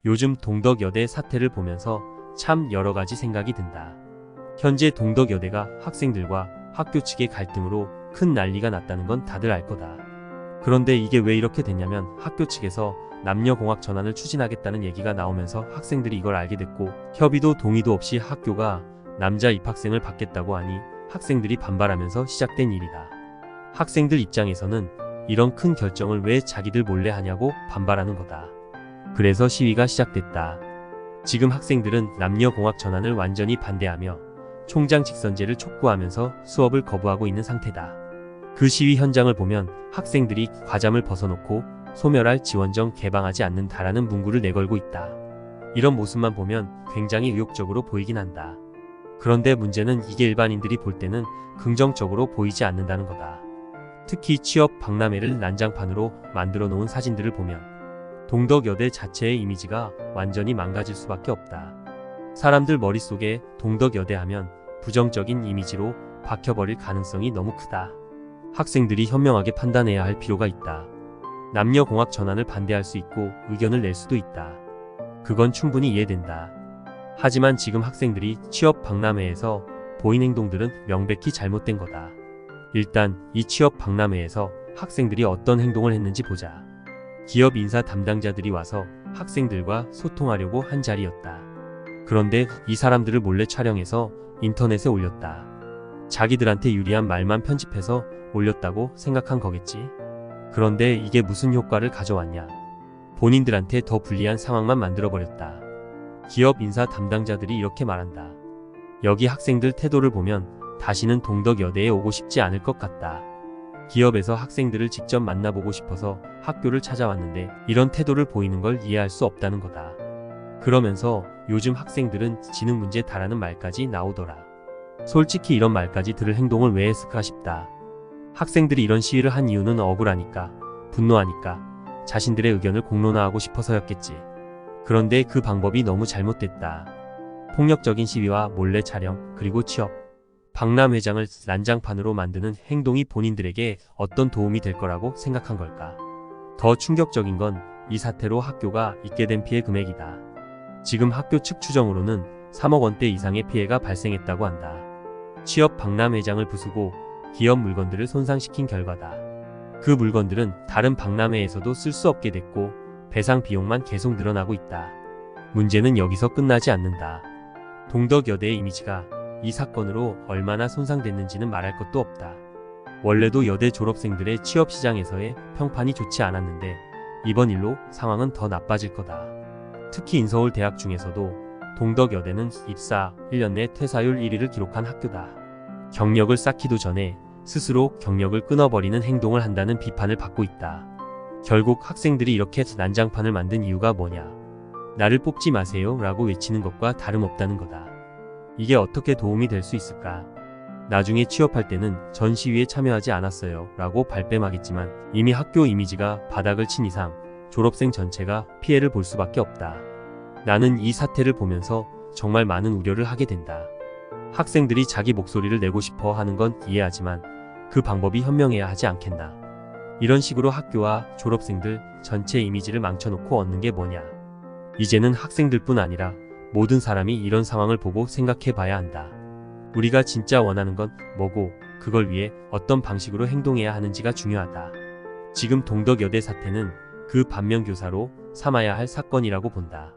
요즘 동덕여대 사태를 보면서 참 여러가지 생각이 든다. 현재 동덕여대가 학생들과 학교 측의 갈등으로 큰 난리가 났다는 건 다들 알 거다. 그런데 이게 왜 이렇게 됐냐면 학교 측에서 남녀공학 전환을 추진하겠다는 얘기가 나오면서 학생들이 이걸 알게 됐고, 협의도 동의도 없이 학교가 남자 입학생을 받겠다고 하니 학생들이 반발하면서 시작된 일이다. 학생들 입장에서는 이런 큰 결정을 왜 자기들 몰래 하냐고 반발하는 거다. 그래서 시위가 시작됐다. 지금 학생들은 남녀공학 전환을 완전히 반대하며 총장 직선제를 촉구하면서 수업을 거부하고 있는 상태다. 그 시위 현장을 보면 학생들이 과잠을 벗어놓고 소멸할 지원정 개방하지 않는다라는 문구를 내걸고 있다. 이런 모습만 보면 굉장히 의욕적으로 보이긴 한다. 그런데 문제는 이게 일반인들이 볼 때는 긍정적으로 보이지 않는다는 거다. 특히 취업 박람회를 난장판으로 만들어 놓은 사진들을 보면 동덕여대 자체의 이미지가 완전히 망가질 수밖에 없다. 사람들 머릿속에 동덕여대 하면 부정적인 이미지로 박혀버릴 가능성이 너무 크다. 학생들이 현명하게 판단해야 할 필요가 있다. 남녀공학 전환을 반대할 수 있고 의견을 낼 수도 있다. 그건 충분히 이해된다. 하지만 지금 학생들이 취업 박람회에서 보인 행동들은 명백히 잘못된 거다. 일단 이 취업 박람회에서 학생들이 어떤 행동을 했는지 보자. 기업 인사 담당자들이 와서 학생들과 소통하려고 한 자리였다. 그런데 이 사람들을 몰래 촬영해서 인터넷에 올렸다. 자기들한테 유리한 말만 편집해서 올렸다고 생각한 거겠지. 그런데 이게 무슨 효과를 가져왔냐. 본인들한테 더 불리한 상황만 만들어버렸다. 기업 인사 담당자들이 이렇게 말한다. 여기 학생들 태도를 보면 다시는 동덕여대에 오고 싶지 않을 것 같다. 기업에서 학생들을 직접 만나보고 싶어서 학교를 찾아왔는데 이런 태도를 보이는 걸 이해할 수 없다는 거다. 그러면서 요즘 학생들은 지능 문제 다라는 말까지 나오더라. 솔직히 이런 말까지 들을 행동을 왜 했을까 싶다. 학생들이 이런 시위를 한 이유는 억울하니까, 분노하니까, 자신들의 의견을 공론화하고 싶어서였겠지. 그런데 그 방법이 너무 잘못됐다. 폭력적인 시위와 몰래 촬영, 그리고 취업 박람회장을 난장판으로 만드는 행동이 본인들에게 어떤 도움이 될 거라고 생각한 걸까? 더 충격적인 건 이 사태로 학교가 입게 된 피해 금액이다. 지금 학교 측 추정으로는 3억 원대 이상의 피해가 발생했다고 한다. 취업 박람회장을 부수고 기업 물건들을 손상시킨 결과다. 그 물건들은 다른 박람회에서도 쓸 수 없게 됐고 배상 비용만 계속 늘어나고 있다. 문제는 여기서 끝나지 않는다. 동덕여대의 이미지가 이 사건으로 얼마나 손상됐는지는 말할 것도 없다. 원래도 여대 졸업생들의 취업시장에서의 평판이 좋지 않았는데 이번 일로 상황은 더 나빠질 거다. 특히 인서울 대학 중에서도 동덕여대는 입사 1년 내 퇴사율 1위를 기록한 학교다. 경력을 쌓기도 전에 스스로 경력을 끊어버리는 행동을 한다는 비판을 받고 있다. 결국 학생들이 이렇게 난장판을 만든 이유가 뭐냐. 나를 뽑지 마세요 라고 외치는 것과 다름없다는 거다. 이게 어떻게 도움이 될 수 있을까? 나중에 취업할 때는 전 시위에 참여하지 않았어요 라고 발뺌하겠지만 이미 학교 이미지가 바닥을 친 이상 졸업생 전체가 피해를 볼 수밖에 없다. 나는 이 사태를 보면서 정말 많은 우려를 하게 된다. 학생들이 자기 목소리를 내고 싶어 하는 건 이해하지만 그 방법이 현명해야 하지 않겠나. 이런 식으로 학교와 졸업생들 전체 이미지를 망쳐놓고 얻는 게 뭐냐. 이제는 학생들뿐 아니라 모든 사람이 이런 상황을 보고 생각해 봐야 한다. 우리가 진짜 원하는 건 뭐고 그걸 위해 어떤 방식으로 행동해야 하는지가 중요하다. 지금 동덕여대 사태는 그 반면교사로 삼아야 할 사건이라고 본다.